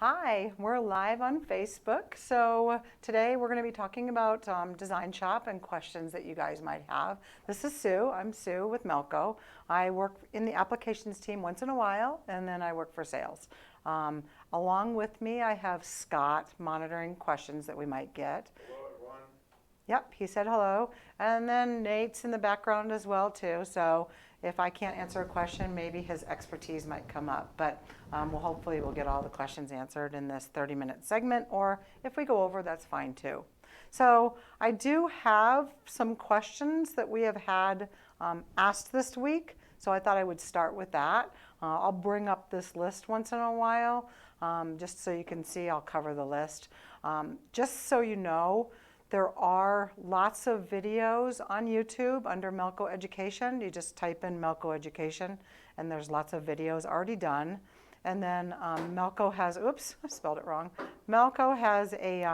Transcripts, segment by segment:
Hi, we're live on Facebook. So today we're going to be talking about Design Shop and questions that you guys might have. This is Sue. I'm Sue with Melco. I work in the applications team once in a while, and then I work for sales. Along with me, I have Scott monitoring questions that we might get. Hello, everyone. Yep, he said hello. And then Nate's in the background as well too. So if I can't answer a question, maybe his expertise might come up. But hopefully we'll get all the questions answered in this 30-minute segment, or if we go over, that's fine too. So I do have some questions that we have had asked this week. So I thought I would start with that. I'll bring up this list once in a while, just so you can see. I'll cover the list. Just so you know, there are lots of videos on YouTube under Melco Education. You just type in Melco Education, and there's lots of videos already done. And then Melco has, oops, I spelled it wrong. Melco has a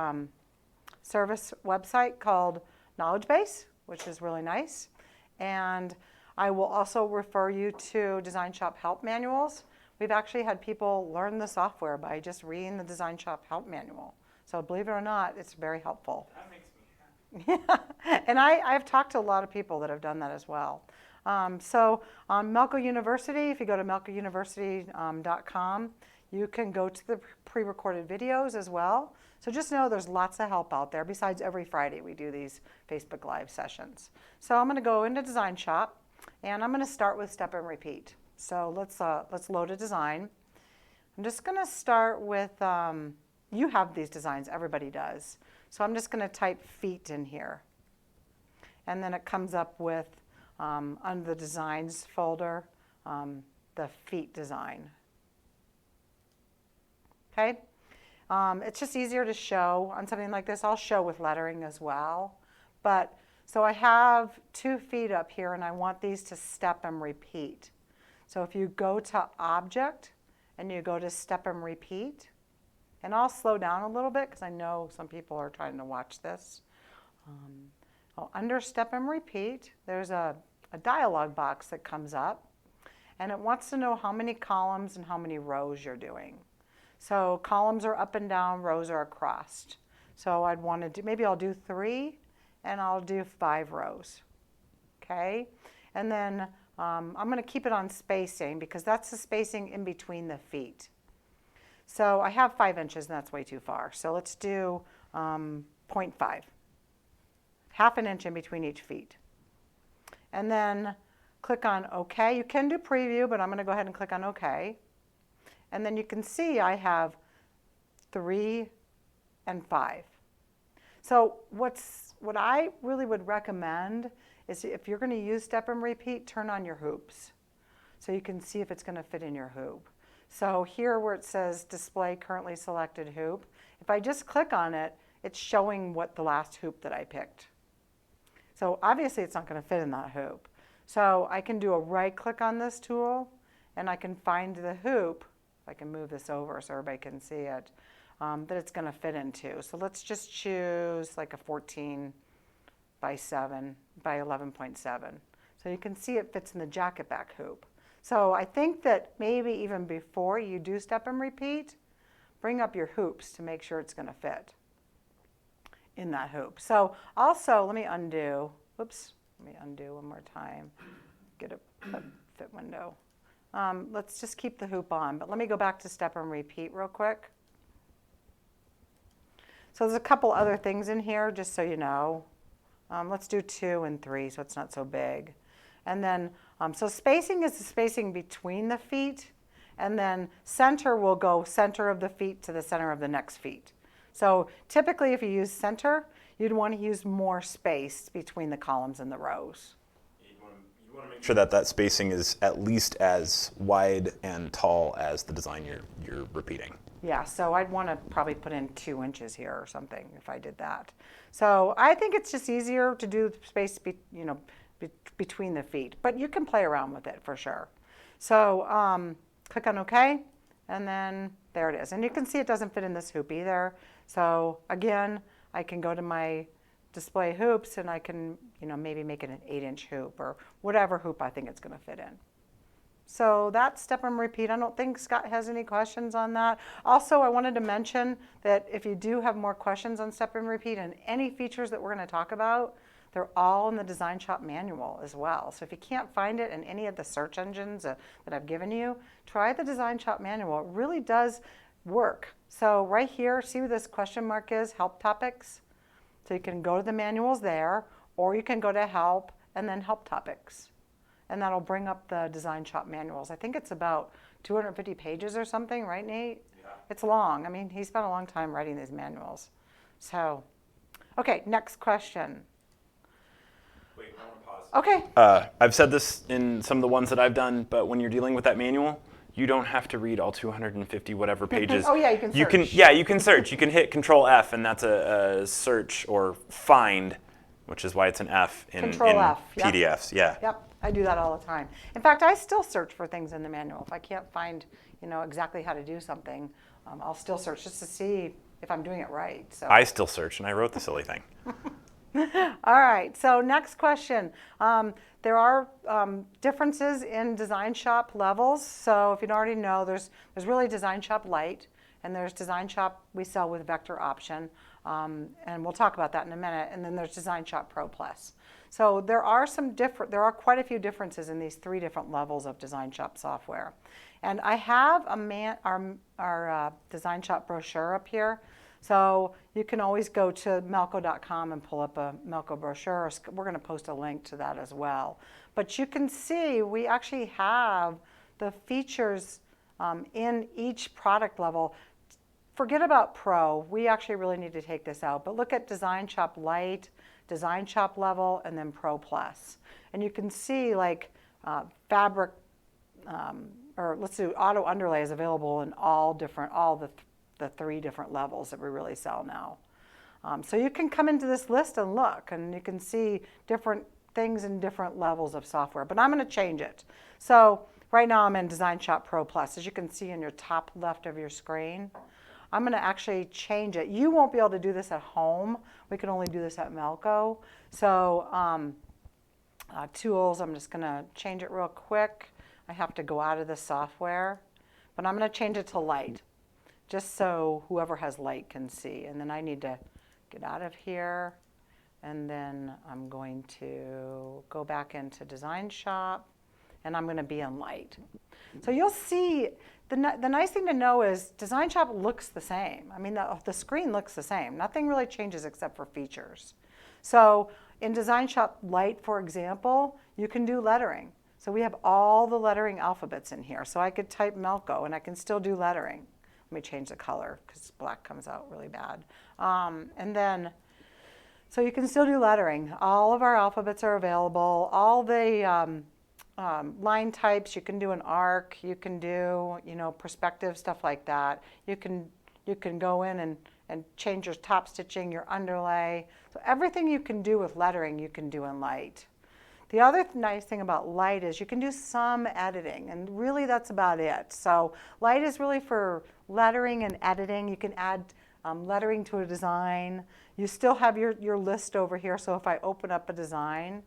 service website called Knowledge Base, which is really nice. And I will also refer you to Design Shop help manuals. We've actually had people learn the software by just reading the Design Shop help manual. So believe it or not, it's very helpful. That makes me happy. Yeah, and I've talked to a lot of people that have done that as well. So on Melco University, if you go to melcouniversity.com, you can go to the pre-recorded videos as well. So just know there's lots of help out there. Besides, every Friday we do these Facebook Live sessions. So I'm going to go into Design Shop, and I'm going to start with step and repeat. So let's load a design. I'm just going to start with, you have these designs, everybody does. So I'm just going to type feet in here. And then it comes up with, under the designs folder, the feet design. Okay? It's just easier to show on something like this. I'll show with lettering as well. But so I have 2 feet up here, and I want these to step and repeat. So if you go to Object, and you go to Step and Repeat, and I'll slow down a little bit because I know some people are trying to watch this. Under Step and Repeat, there's a dialog box that comes up, and it wants to know how many columns and how many rows you're doing. So columns are up and down, rows are across. So I'd want to do, maybe I'll do 3, and I'll do 5 rows. Okay? And then I'm going to keep it on spacing because that's the spacing in between the feet. So I have 5 inches, and that's way too far. So let's do 0.5, half an inch in between each feet. And then click on OK. You can do preview, but I'm going to go ahead and click on OK. And then you can see I have 3 and 5. So what I really would recommend is if you're going to use step and repeat, turn on your hoops so you can see if it's going to fit in your hoop. So here where it says display currently selected hoop, if I just click on it, it's showing what the last hoop that I picked. So obviously it's not going to fit in that hoop. So I can do a right click on this tool, and I can find the hoop. I can move this over so everybody can see it, that it's going to fit into. So let's just choose like a 14 by 7 by 11.7. So you can see it fits in the jacket back hoop. So I think that maybe even before you do step and repeat, bring up your hoops to make sure it's going to fit in that hoop. So also, let me undo. Oops, let me undo one more time. Get a fit window. Let's just keep the hoop on, but let me go back to step and repeat real quick. So there's a couple other things in here, just so you know. Let's do 2 and 3 so it's not so big. And then, so spacing is the spacing between the feet, and then center will go center of the feet to the center of the next feet. So typically if you use center, you'd want to use more space between the columns and the rows. You want to make sure that that spacing is at least as wide and tall as the design you're repeating. Yeah, so I'd want to probably put in 2 inches here or something if I did that. So I think it's just easier to do space, between the feet, but you can play around with it for sure. So click on OK, and then there it is. And you can see it doesn't fit in this hoop either. So again, I can go to my display hoops, and I can maybe make it an 8-inch hoop or whatever hoop I think it's going to fit in. So that's step and repeat. I don't think Scott has any questions on that. Also, I wanted to mention that if you do have more questions on step and repeat and any features that we're going to talk about, they're all in the Design Shop manual as well. So if you can't find it in any of the search engines that I've given you, try the Design Shop manual. It really does work. So right here, see where this question mark is, help topics? So you can go to the manuals there, or you can go to help and then help topics. And that'll bring up the Design Shop manuals. I think it's about 250 pages or something, right, Nate? Yeah. It's long. I mean, he spent a long time writing these manuals. So, okay, next question. Wait, I want to pause. Okay. I've said this in some of the ones that I've done, but when you're dealing with that manual, you don't have to read all 250 whatever pages. Oh yeah, you can search. You can search. You can hit Control F, and that's a search or find, which is why it's an F in Control F, yep. PDFs. Yeah. Yep, I do that all the time. In fact, I still search for things in the manual. If I can't find, exactly how to do something, I'll still search just to see if I'm doing it right. So. I still search, and I wrote the silly thing. All right, so next question. There are differences in Design Shop levels. So if you don't already know, there's really Design Shop Lite, and there's Design Shop we sell with Vector Option. And we'll talk about that in a minute. And then there's Design Shop Pro Plus. So there are quite a few differences in these three different levels of Design Shop software. And I have our Design Shop brochure up here. So you can always go to melco.com and pull up a Melco brochure. We're going to post a link to that as well. But you can see we actually have the features in each product level. Forget about Pro. We actually really need to take this out. But look at Design Shop Lite, Design Shop Level, and then Pro Plus. And you can see like fabric, or let's do auto underlay is available in all the three different levels that we really sell now. So you can come into this list and look, and you can see different things in different levels of software. But I'm going to change it. So right now I'm in Design Shop Pro Plus. As you can see in your top left of your screen, I'm going to actually change it. You won't be able to do this at home. We can only do this at Melco. So tools, I'm just going to change it real quick. I have to go out of the software. But I'm going to change it to Lite, just so whoever has Lite can see. And then I need to get out of here. And then I'm going to go back into Design Shop. And I'm going to be in Lite. So you'll see, the nice thing to know is Design Shop looks the same. I mean, the screen looks the same. Nothing really changes except for features. So in Design Shop Lite, for example, you can do lettering. So we have all the lettering alphabets in here. So I could type Melco, and I can still do lettering. Let me change the color, because black comes out really bad. And then, so you can still do lettering. All of our alphabets are available. All the line types, you can do an arc, you can do, perspective, stuff like that. You can go in and change your top stitching, your underlay. So everything you can do with lettering, you can do in Lite. The other nice thing about Lite is you can do some editing, and really that's about it. So Lite is really for lettering and editing. You can add lettering to a design. You still have your list over here, so if I open up a design,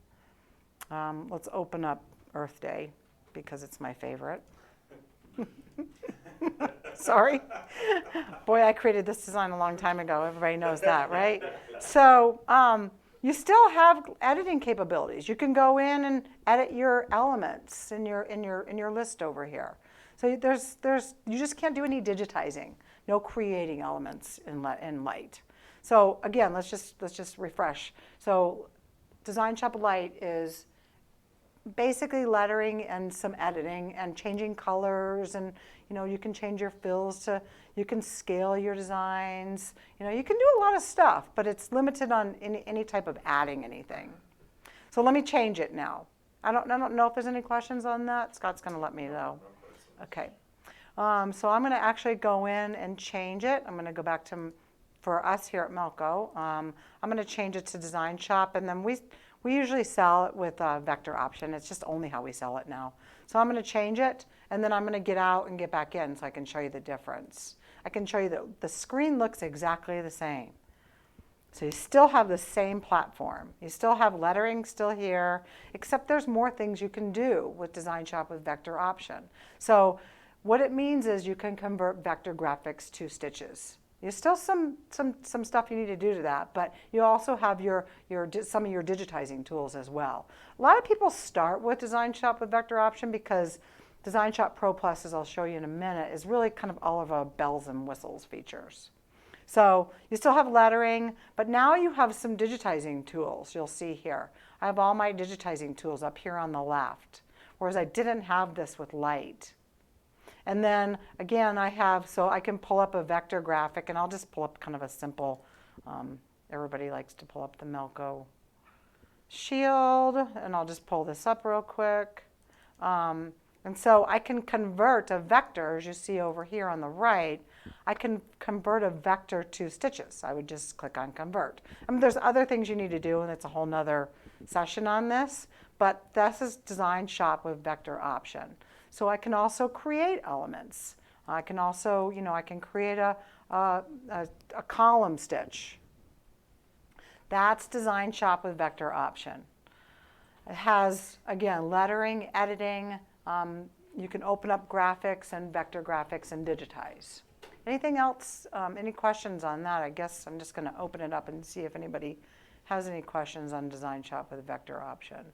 let's open up Earth Day, because it's my favorite. Sorry. Boy, I created this design a long time ago. Everybody knows that, right? So you still have editing capabilities. You can go in and edit your elements in your list over here. So you just can't do any digitizing, no creating elements in Lite. So again, let's just refresh. So Design Shop Lite is basically lettering and some editing and changing colors, and you can change your fills you can scale your designs. You can do a lot of stuff, but it's limited on any type of adding anything. So let me change it now. I don't know if there's any questions on that. Scott's going to let me know. Okay. So I'm going to actually go in and change it. I'm going to go back to, for us here at Melco, I'm going to change it to Design Shop, and then we usually sell it with Vector Option. It's just only how we sell it now. So I'm going to change it, and then I'm going to get out and get back in so I can show you the difference. I can show you that the screen looks exactly the same. So you still have the same platform. You still have lettering still here, except there's more things you can do with Design Shop with Vector Option. So what it means is you can convert vector graphics to stitches. There's still some stuff you need to do to that, but you also have some of your digitizing tools as well. A lot of people start with Design Shop with Vector Option because Design Shop Pro Plus, as I'll show you in a minute, is really kind of all of a bells and whistles features. So you still have lettering, but now you have some digitizing tools you'll see here. I have all my digitizing tools up here on the left, whereas I didn't have this with Light. And then again, so I can pull up a vector graphic, and I'll just pull up kind of a simple, everybody likes to pull up the Melco shield, and I'll just pull this up real quick. And so I can convert a vector, as you see over here on the right, I can convert a vector to stitches. I would just click on convert. I mean, there's other things you need to do, and it's a whole nother session on this, but this is Design Shop with Vector Option. So I can also create elements. I can also, I can create a column stitch. That's Design Shop with Vector Option. It has, again, lettering, editing. You can open up graphics and vector graphics and digitize. Anything else? Any questions on that? I guess I'm just going to open it up and see if anybody has any questions on Design Shop with Vector Option.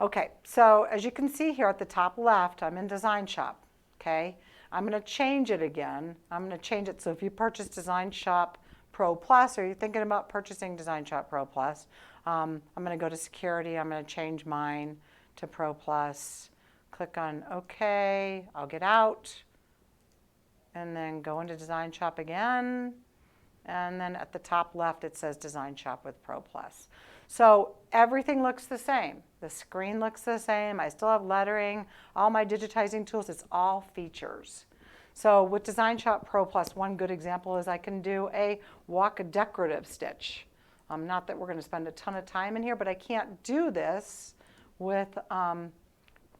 Okay, so as you can see here at the top left, I'm in Design Shop. Okay, I'm going to change it again. I'm going to change it so if you purchase Design Shop Pro Plus, or you're thinking about purchasing Design Shop Pro Plus, I'm going to go to Security. I'm going to change mine to Pro Plus. Click on OK. I'll get out, and then go into Design Shop again. And then at the top left, it says Design Shop with Pro Plus. So everything looks the same. The screen looks the same. I still have lettering, all my digitizing tools. It's all features. So with Design Shop Pro Plus, one good example is I can do a walk decorative stitch. Not that we're going to spend a ton of time in here, but I can't do this with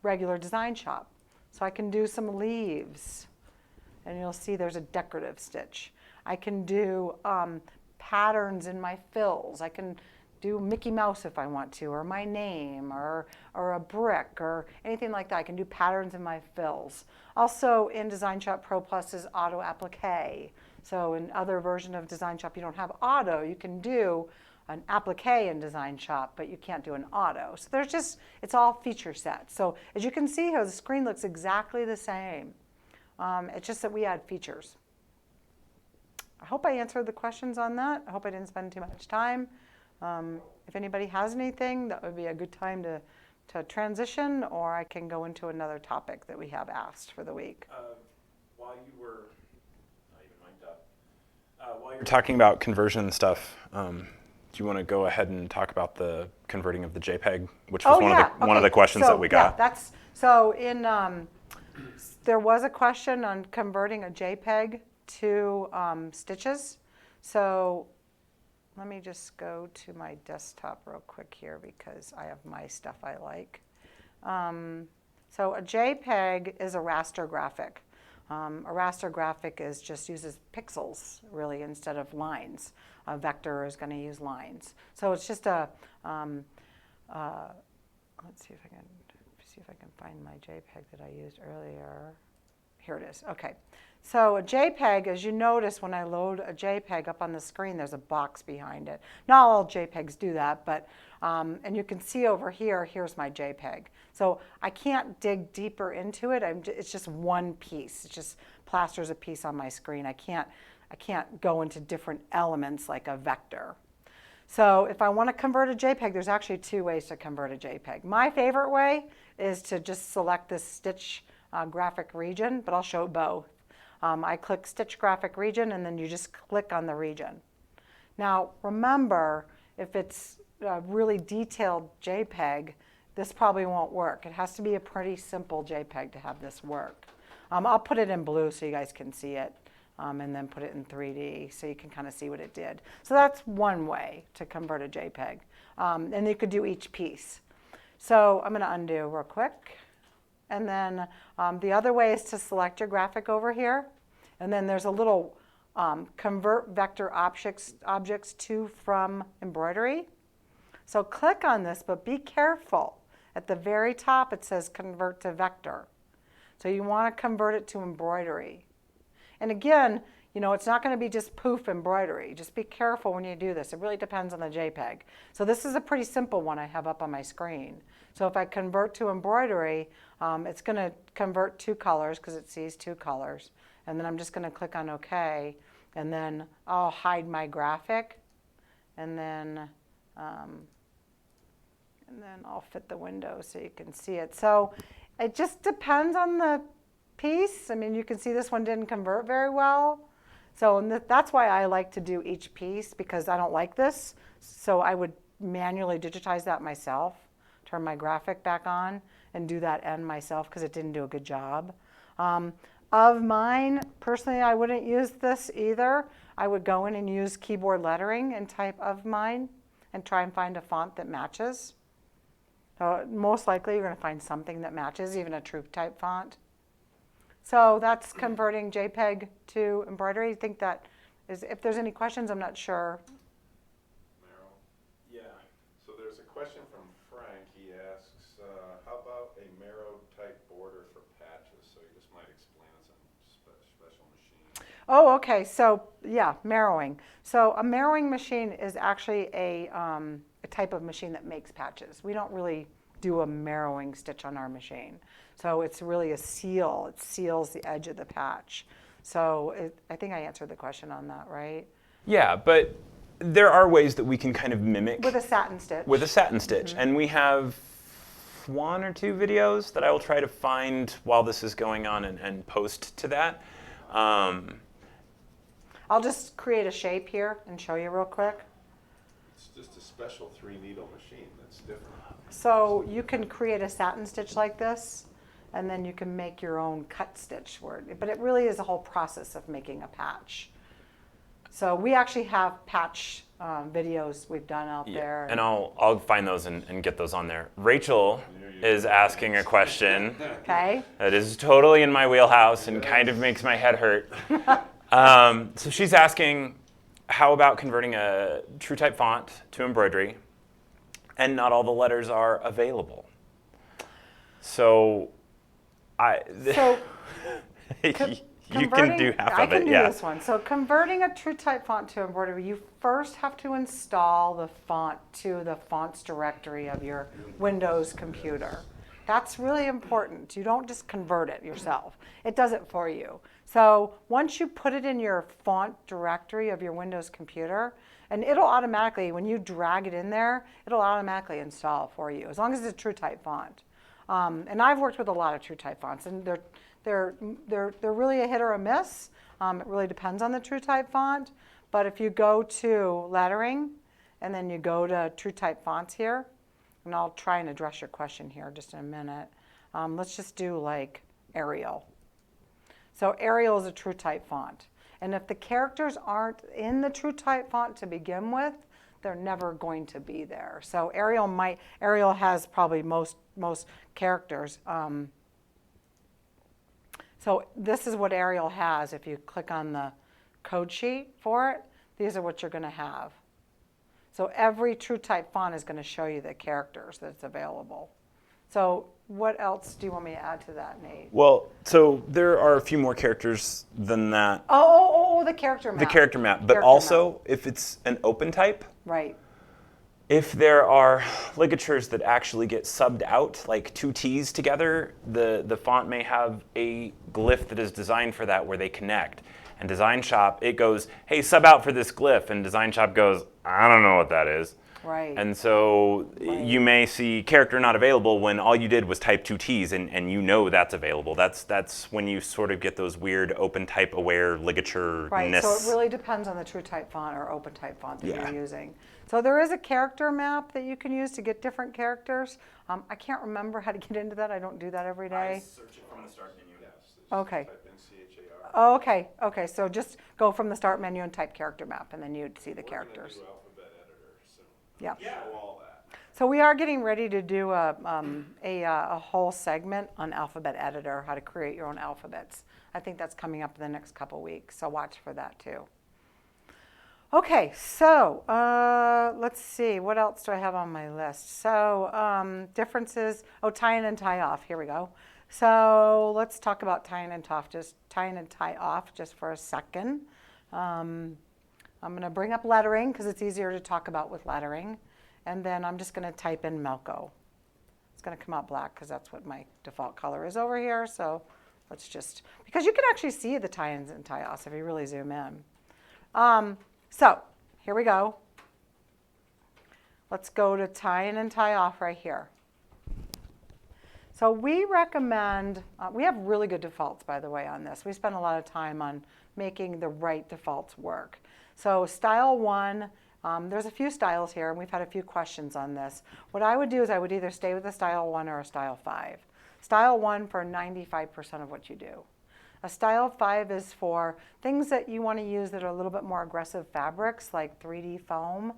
regular Design Shop. So I can do some leaves, and you'll see there's a decorative stitch. I can do patterns in my fills. I can do Mickey Mouse if I want to, or my name, or a brick, or anything like that. I can do patterns in my fills. Also in Design Shop Pro Plus is auto applique. So in other version of Design Shop, you don't have auto. You can do an applique in Design Shop, but you can't do an auto. So there's just, it's all feature set. So as you can see here, the screen looks exactly the same. It's just that we add features. I hope I answered the questions on that. I hope I didn't spend too much time. If anybody has anything, that would be a good time to transition, or I can go into another topic that we have asked for the week. While you were not even mic'd up, while you're talking about conversion stuff, do you want to go ahead and talk about the converting of the JPEG, which was one of the questions that we got? Yeah, so in there was a question on converting a JPEG to stitches. So let me just go to my desktop real quick here because I have my stuff I like. So a JPEG is a raster graphic. A raster graphic uses pixels really instead of lines. A vector is going to use lines. So it's just a let's see if I can find my JPEG that I used earlier. Here it is. Okay. So a JPEG, as you notice when I load a JPEG up on the screen, there's a box behind it. Not all JPEGs do that, but and you can see over here, here's my JPEG. So I can't dig deeper into it. It's just one piece. It just plasters a piece on my screen. I can't go into different elements like a vector. So if I want to convert a JPEG, there's actually two ways to convert a JPEG. My favorite way is to just select this stitch graphic region, but I'll show both. I click Stitch Graphic Region, and then you just click on the region. Now, remember, if it's a really detailed JPEG, this probably won't work. It has to be a pretty simple JPEG to have this work. I'll put it in blue so you guys can see it, and then put it in 3D so you can kind of see what it did. So that's one way to convert a JPEG. And you could do each piece. So I'm going to undo real quick. And then the other way is to select your graphic over here. And then there's a little convert vector objects to from embroidery. So click on this, but be careful. At the very top, it says convert to vector. So you want to convert it to embroidery. And again, it's not going to be just poof embroidery. Just be careful when you do this. It really depends on the JPEG. So this is a pretty simple one I have up on my screen. So if I convert to embroidery, it's going to convert 2 colors because it sees 2 colors. And then I'm just going to click on OK. And then I'll hide my graphic. And then I'll fit the window so you can see it. So it just depends on the piece. I mean, you can see this one didn't convert very well. So that's why I like to do each piece, because I don't like this. So I would manually digitize that myself, turn my graphic back on, and do that end myself because it didn't do a good job. Of mine, personally, I wouldn't use this either. I would go in and use keyboard lettering and type of mine and try and find a font that matches. So most likely you're going to find something that matches, even a TrueType font. So that's converting JPEG to embroidery. I think that is, if there's any questions, I'm not sure. Meryl? Yeah. So there's a question from Frank. He asks, how about a Mero type border for patches? So you just might explain us on special machine. Oh, okay. So yeah, marrowing. So a marrowing machine is actually a type of machine that makes patches. We don't really do a marrowing stitch on our machine. So it's really a seal. It seals the edge of the patch. So I think I answered the question on that, right? Yeah, but there are ways that we can kind of mimic. With a satin stitch. With a satin stitch. And we have 1 or 2 videos that I will try to find while this is going on and post to that. I'll just create a shape here and show you real quick. It's just a special 3-needle machine that's different. So you can create a satin stitch like this, and then you can make your own cut stitch but it really is a whole process of making a patch. So we actually have patch videos we've done out there. And I'll find those and get those on there. Rachel is asking a question. Okay. That is totally in my wheelhouse and kind of makes my head hurt. So she's asking, how about converting a TrueType font to embroidery, and not all the letters are available? So you can do half of it. I can do this one. So converting a TrueType font to embroidery, you first have to install the font to the fonts directory of your Windows computer. That's really important. You don't just convert it yourself. It does it for you. So once you put it in your font directory of your Windows computer, and it'll automatically, when you drag it in there, it'll automatically install for you, as long as it's a TrueType font. And I've worked with a lot of TrueType fonts, and they're really a hit or a miss. It really depends on the TrueType font. But if you go to lettering, and then you go to TrueType fonts here, and I'll try and address your question here just in a minute. Let's just do like Arial. So Arial is a TrueType font. And if the characters aren't in the TrueType font to begin with, they're never going to be there. So Arial has probably most characters. So this is what Arial has. If you click on the code sheet for it, these are what you're going to have. So every TrueType font is going to show you the characters that's available. So what else do you want me to add to that, Nate? Well, so there are a few more characters than that. Oh, the character map. The character map. But also, if it's an open type, right. If there are ligatures that actually get subbed out, like 2 T's together, the font may have a glyph that is designed for that where they connect. And Design Shop, it goes, hey, sub out for this glyph. And Design Shop goes, I don't know what that is. Right. And so you may see character not available when all you did was type 2 T's and you know that's available. That's when you sort of get those weird open type aware ligature-ness. Right, so it really depends on the TrueType font or open type font that you're using. So there is a character map that you can use to get different characters. I can't remember how to get into that. I don't do that every day. I search it from the start menu. Okay. Type in CHAR. Oh, okay, so just go from the start menu and type character map, and then you'd see the characters. We're going to do Alphabet Editor soon. Yeah. Show all that. So we are getting ready to do a whole segment on Alphabet Editor, how to create your own alphabets. I think that's coming up in the next couple weeks, so watch for that too. Okay, so let's see, what else do I have on my list? So differences, tie in and tie off, here we go. So let's talk about tie in and tie off just for a second. I'm going to bring up lettering because it's easier to talk about with lettering. And then I'm just going to type in Melco. It's going to come out black because that's what my default color is over here. So let's just, because you can actually see the tie-ins and tie-offs if you really zoom in. So here we go. Let's go to tie in and tie off right here. So we recommend, we have really good defaults, by the way, on this. We spend a lot of time on making the right defaults work. So style 1, there's a few styles here, and we've had a few questions on this. What I would do is I would either stay with a style 1 or a style 5. Style 1 for 95% of what you do. A style 5 is for things that you want to use that are a little bit more aggressive fabrics, like 3D foam,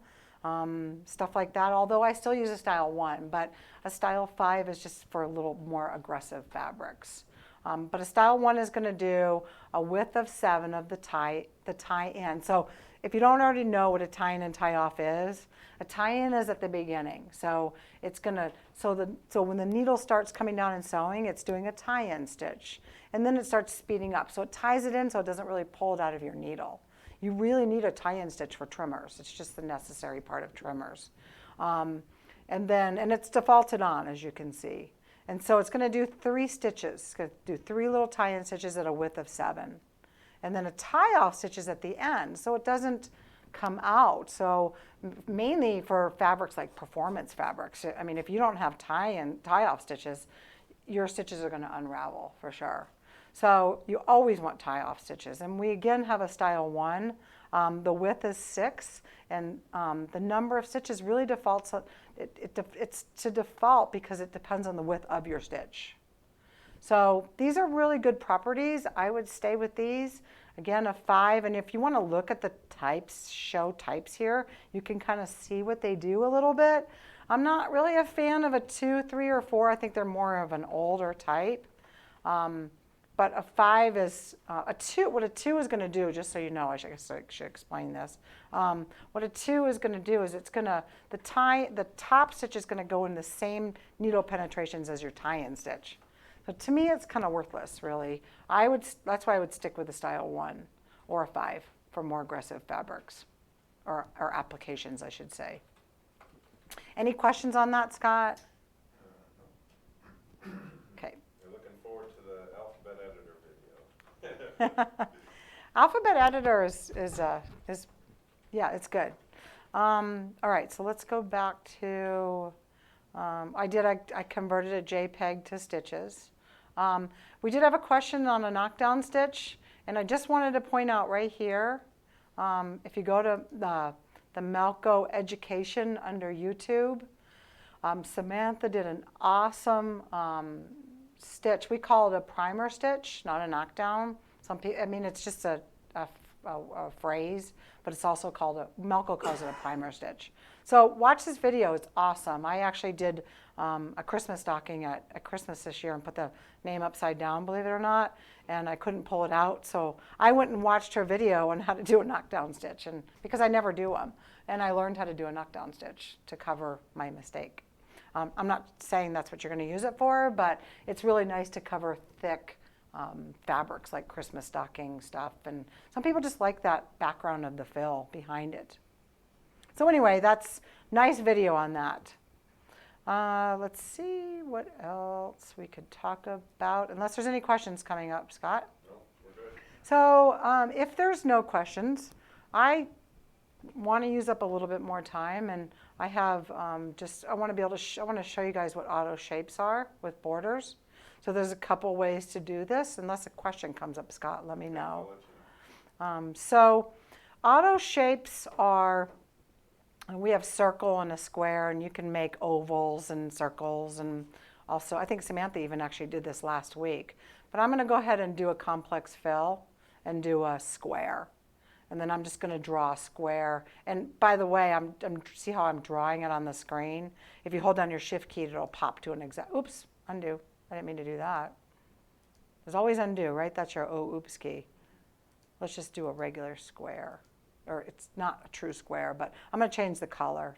stuff like that, although I still use a style 1, but a style 5 is just for a little more aggressive fabrics. But a style 1 is going to do a width of 7 of the tie-in. So if you don't already know what a tie-in and tie-off is, a tie-in is at the beginning. So it's going to, so when the needle starts coming down and sewing, it's doing a tie-in stitch. And then it starts speeding up. So it ties it in so it doesn't really pull it out of your needle. You really need a tie-in stitch for trimmers. It's just the necessary part of trimmers. And it's defaulted on, as you can see. And so it's going to do 3 stitches. It's going to do 3 little tie-in stitches at a width of 7. And then a tie-off stitches at the end, so it doesn't come out. So mainly for fabrics like performance fabrics. I mean, if you don't have tie-off stitches, your stitches are going to unravel for sure. So you always want tie-off stitches. And we again have a style 1. The width is 6, and the number of stitches really defaults. It's to default because it depends on the width of your stitch. So these are really good properties. I would stay with these. Again, a 5, and if you want to look at the types, show types here, you can kind of see what they do a little bit. I'm not really a fan of a 2, 3, or 4. I think they're more of an older type. But a 5 is, a 2, what a 2 is going to do, just so you know, I should explain this. What a 2 is going to do is it's going to, the top stitch is going to go in the same needle penetrations as your tie-in stitch. So to me, it's kind of worthless, really. That's why I would stick with a style 1 or a 5 for more aggressive fabrics, or applications, I should say. Any questions on that, Scott? Okay. We're looking forward to the Alphabet Editor video. Alphabet Editor is yeah, it's good. All right, so let's go back to, I converted a JPEG to stitches. We did have a question on a knockdown stitch, and I just wanted to point out right here, if you go to the Melco Education under YouTube, Samantha did an awesome stitch. We call it a primer stitch, not a knockdown. Some people, I mean, it's just a phrase, but it's also called Melco calls it a primer stitch. So watch this video, it's awesome. I actually did a Christmas stocking at Christmas this year and put the name upside down, believe it or not, and I couldn't pull it out. So I went and watched her video on how to do a knockdown stitch, and because I never do them, and I learned how to do a knockdown stitch to cover my mistake. I'm not saying that's what you're going to use it for, but it's really nice to cover thick fabrics like Christmas stocking stuff, and some people just like that background of the fill behind it. So anyway, that's nice video on that. Let's see what else we could talk about, unless there's any questions coming up, Scott. No, we're good. So if there's no questions, I want to use up a little bit more time, and I have I want to be able to I want to show you guys what auto shapes are with borders. So there's a couple ways to do this. Unless a question comes up, Scott, let me know. I'll let you know. So auto shapes are, we have circle and a square, and you can make ovals and circles, and also I think Samantha even actually did this last week. But I'm going to go ahead and do a complex fill and do a square. And then I'm just going to draw a square. And by the way, see how I'm drawing it on the screen? If you hold down your shift key, it'll pop to an exact, oops, undo. I didn't mean to do that. There's always undo, right? That's your oops key. Let's just do a regular square. Or it's not a true square, but I'm going to change the color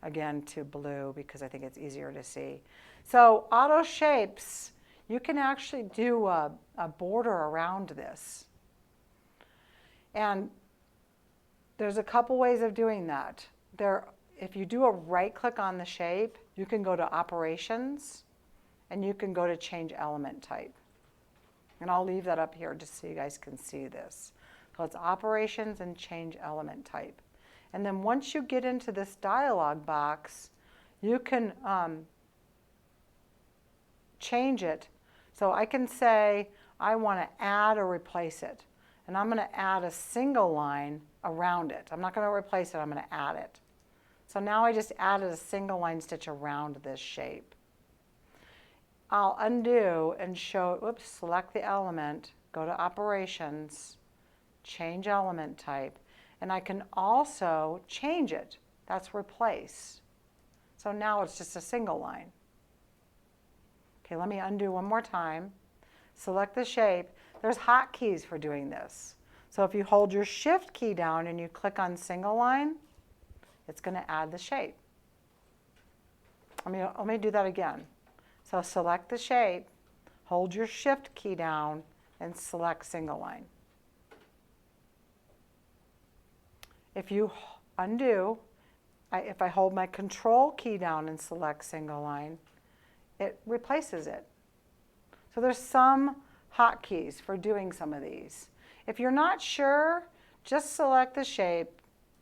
again to blue because I think it's easier to see. So auto shapes, you can actually do a border around this. And there's a couple ways of doing that. If you do a right click on the shape, you can go to operations and you can go to change element type. And I'll leave that up here just so you guys can see this. So it's operations and change element type. And then once you get into this dialog box, you can change it. So I can say I want to add or replace it. And I'm going to add a single line around it. I'm not going to replace it, I'm going to add it. So now I just added a single line stitch around this shape. I'll undo and select the element, go to operations, change element type, and I can also change it. That's replace. So now it's just a single line. Okay, let me undo one more time. Select the shape. There's hotkeys for doing this. So if you hold your shift key down and you click on single line, it's going to add the shape. Let me do that again. So select the shape, hold your shift key down, and select single line. If you undo, if I hold my control key down and select single line, it replaces it. So there's some hotkeys for doing some of these. If you're not sure, just select the shape,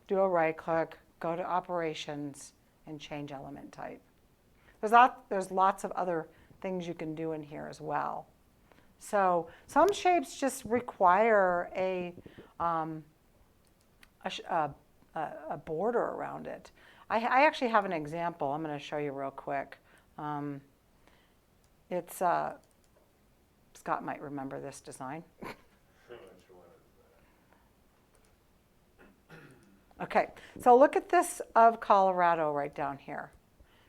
do a right click, go to operations, and change element type. There's lots of other things you can do in here as well. So some shapes just require a border around it. I actually have an example I'm going to show you real quick. Scott might remember this design. Okay, so look at this of Colorado right down here.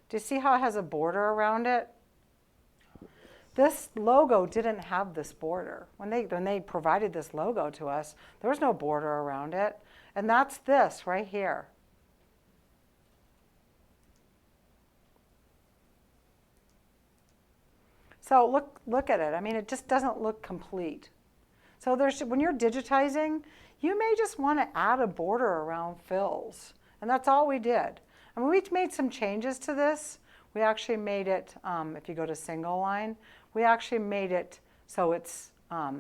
Do you see how it has a border around it? This logo didn't have this border. When they provided this logo to us, there was no border around it. And that's this right here. So look at it. I mean, it just doesn't look complete. So when you're digitizing, you may just want to add a border around fills. And that's all we did. I mean, we made some changes to this. We actually made it, if you go to single line, we actually made it so it's a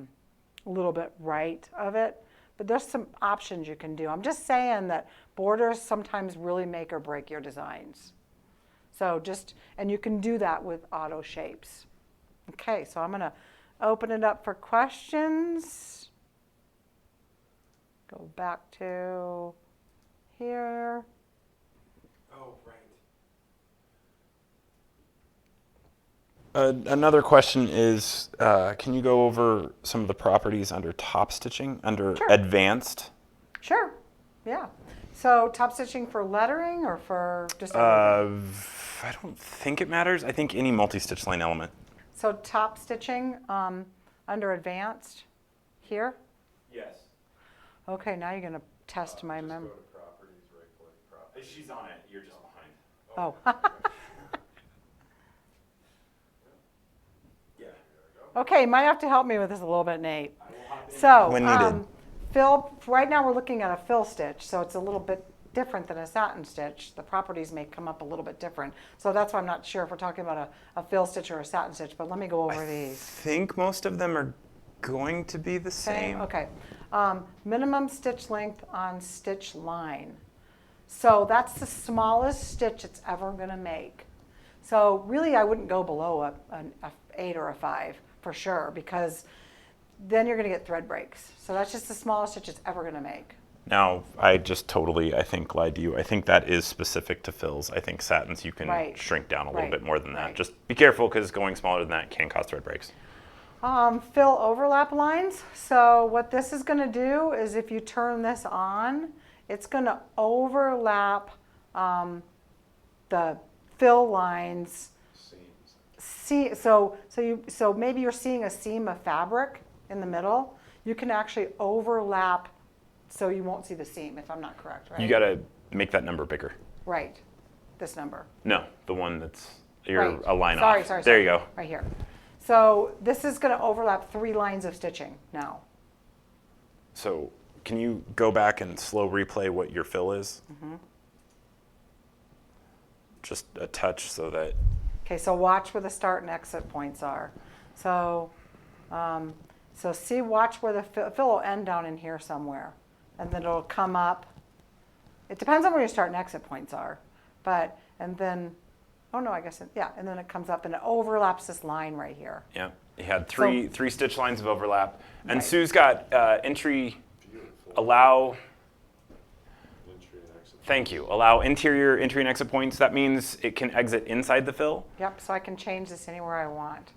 little bit right of it. But there's some options you can do. I'm just saying that borders sometimes really make or break your designs. So and you can do that with auto shapes. Okay, so I'm going to open it up for questions. Go back to here. Oh, right. Another question is, can you go over some of the properties under top stitching, under Sure. advanced? Sure, yeah. So top stitching for lettering or for just I don't think it matters. I think any multi-stitch line element. So top stitching under advanced here? Yes. Okay, now you're going to test my Just memory. go to properties, right click properties. She's on it. You're just behind. Oh. Yeah. Okay, you might have to help me with this a little bit, Nate. So, When needed. fill, right now we're looking at a fill stitch, so it's a little bit different than a satin stitch. The properties may come up a little bit different. So that's why I'm not sure if we're talking about a fill stitch or a satin stitch, but let me go over I these. think most of them are going to be the same. Okay. Minimum stitch length on stitch line. So that's the smallest stitch it's ever going to make. So really I wouldn't go below an 8 or a 5 for sure, because then you're going to get thread breaks. So that's just the smallest stitch it's ever going to make. Now, I just totally, I think, lied to you. I think that is specific to fills. I think satins you can Right. shrink down a little Right. bit more than that. Right. Just be careful because going smaller than that can cause thread breaks. Fill overlap lines. So what this is going to do is if you turn this on, it's going to overlap the fill lines. Seams. So maybe you're seeing a seam of fabric in the middle. You can actually overlap so you won't see the seam, if I'm not correct, right? You got to make that number bigger. Right. This number. No, the one that's you're Right. a line Sorry, off. sorry, There sorry. you go. Right here. So this is going to overlap 3 lines of stitching now. So can you go back and slow replay what your fill is? Just a touch so that. Okay, so watch where the start and exit points are. So, watch where the fill will end down in here somewhere, and then it'll come up. It depends on where your start and exit points are, and then it comes up and it overlaps this line right here. Yeah, you had three stitch lines of overlap, and Right. Sue's got entry, Beautiful. allow. Entry and exit. Thank you. Allow interior entry and exit points. That means it can exit inside the fill. Yep. So I can change this anywhere I want.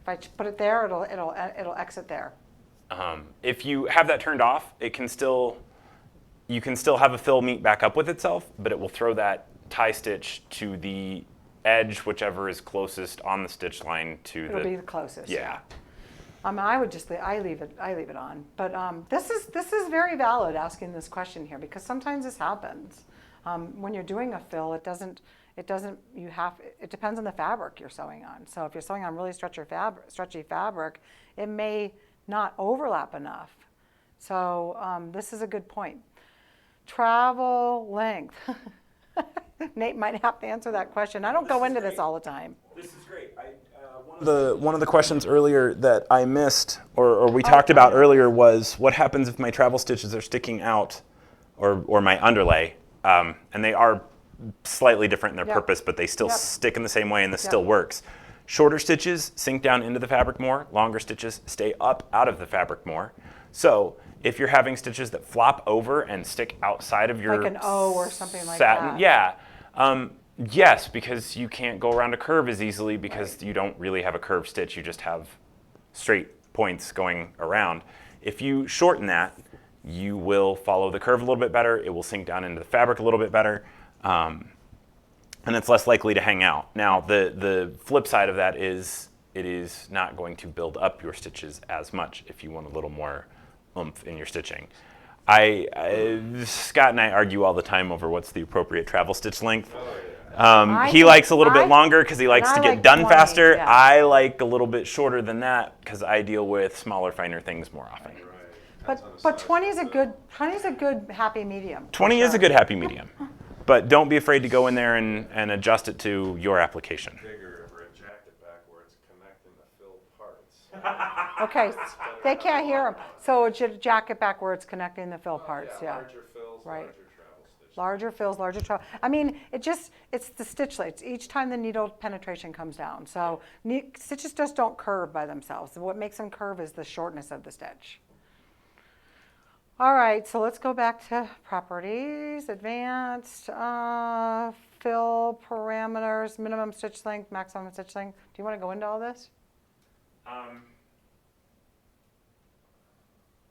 If I put it there, it'll exit there. If you have that turned off, you can still have a fill meet back up with itself, but it will throw that tie stitch to the edge, whichever is closest on the stitch line to It'll be the closest. Yeah. I would just leave it on. But this is very valid asking this question here because sometimes this happens. When you're doing a fill, it depends on the fabric you're sewing on. So if you're sewing on really stretchy fabric, it may not overlap enough. So this is a good point. Travel length. Nate might have to answer that question. I don't go into this all the time. This is great. One of the questions earlier that I missed, or we talked about earlier, was what happens if my travel stitches are sticking out, or my underlay, and they are slightly different in their Yep. purpose, but they still Yep. stick in the same way, and this Yep. still works. Shorter stitches sink down into the fabric more. Longer stitches stay up out of the fabric more. So if you're having stitches that flop over and stick outside of your Like an O or something like satin, that. yeah. Yes, because you can't go around a curve as easily because you don't really have a curved stitch. You just have straight points going around. If you shorten that, you will follow the curve a little bit better. It will sink down into the fabric a little bit better. And it's less likely to hang out. Now, the flip side of that is it is not going to build up your stitches as much if you want a little more oomph in your stitching. Scott and I argue all the time over what's the appropriate travel stitch length. He likes a little bit longer because he likes to get like done 20, faster. yeah. I like a little bit shorter than that because I deal with smaller, finer things more often. Right. But 20 is a good happy medium. 20 is a good happy medium. But don't be afraid to go in there and adjust it to your application. Bigger or a jacket back where it's connecting the fill parts. Okay, they can't hear them. So it should jacket back where it's connecting the fill parts, yeah. Larger fills, Right. larger travel stitches. Larger fills, larger travel. I mean, it's the stitch length. Each time the needle penetration comes down. So stitches just don't curve by themselves. What makes them curve is the shortness of the stitch. All right, so let's go back to properties, advanced, fill parameters, minimum stitch length, maximum stitch length. Do you want to go into all this?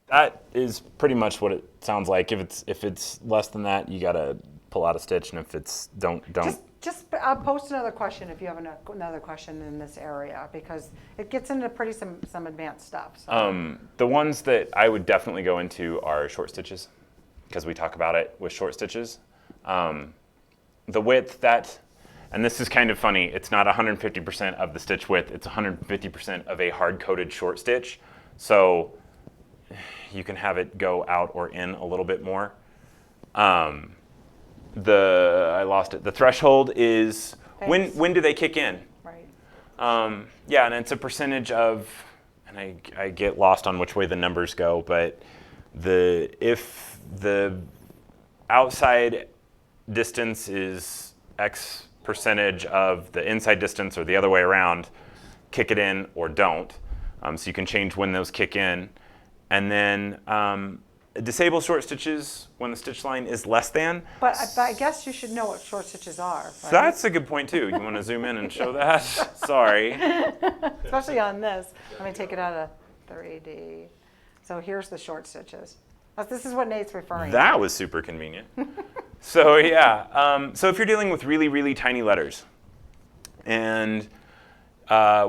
That is pretty much what it sounds like. If it's less than that, you gotta pull out a stitch, and if it's don't. Just post another question if you have another question in this area because it gets into some advanced stuff. So. The ones that I would definitely go into are short stitches, because we talk about it with short stitches. The width and this is kind of funny, it's not 150% of the stitch width, it's 150% of a hard-coded short stitch. So you can have it go out or in a little bit more. I lost it. The threshold is when do they kick in? Right. Yeah, and it's a percentage of, and I get lost on which way the numbers go, but if the outside distance is X percentage of the inside distance or the other way around, kick it in or don't. So you can change when those kick in. And then disable short stitches when the stitch line is less than. But I guess you should know what short stitches are, right? That's a good point too. You want to zoom in and show that? Sorry. Especially on this. Let me take it out of 3D. So here's the short stitches. This is what Nate's referring to. That was super convenient. So yeah, so if you're dealing with really, really tiny letters, and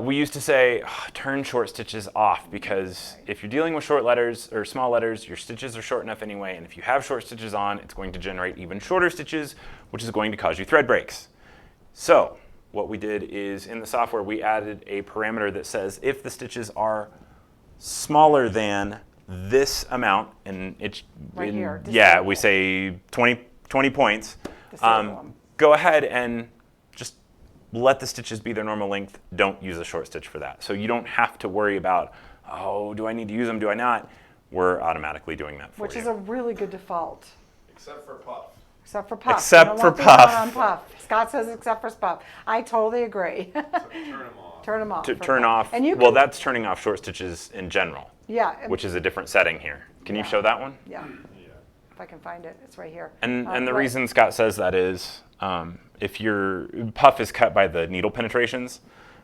we used to say, turn short stitches off, because if you're dealing with short letters or small letters, your stitches are short enough anyway, and if you have short stitches on, it's going to generate even shorter stitches, which is going to cause you thread breaks. So what we did is, in the software, we added a parameter that says if the stitches are smaller than this amount, and it's Right here, yeah, disable. we say 20 points. Disable 'em. Go ahead and just let the stitches be their normal length. Don't use a short stitch for that. So you don't have to worry about, oh, do I need to use them? Do I not? We're automatically doing that for Which you. is a really good default. Except for Puff. Except for Puff. Except You don't for want these Puff. on Puff. Scott says except for Puff. I totally agree. So turn them off. Turn them off. To for turn Puff. off, And you well, can, that's turning off short stitches in general, yeah, which is a different setting here. Can you Yeah. show that one? yeah. Yeah. If I can find it, it's right here. And the right. reason Scott says that is if your puff is cut by the needle penetrations,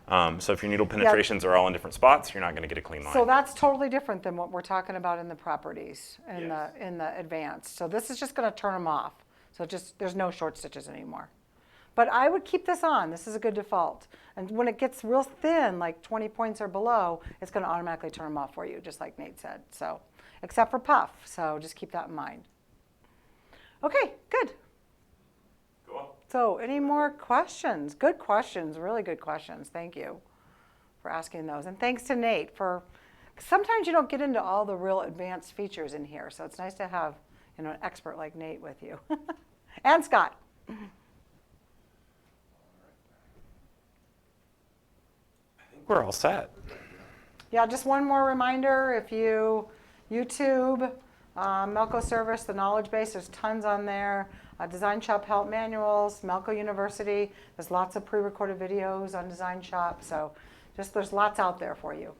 so if your needle penetrations are all in different spots, you're not going to get a clean line. So that's totally different than what we're talking about in the properties, in Yes. the advanced. So this is just gonna turn them off. So there's no short stitches anymore. But I would keep this on. This is a good default. And when it gets real thin, like 20 points or below, it's gonna automatically turn them off for you, just like Nate said. So, except for Puff. So just keep that in mind. Okay, good. Cool. So any more questions? Good questions, really good questions. Thank you for asking those. And thanks to Nate for, sometimes you don't get into all the real advanced features in here. So it's nice to have, an expert like Nate with you. And Scott. I think we're all set. Yeah, just one more reminder, if you YouTube, Melco Service, the knowledge base, there's tons on there. Design Shop help manuals, Melco University, there's lots of pre-recorded videos on Design Shop, so there's lots out there for you.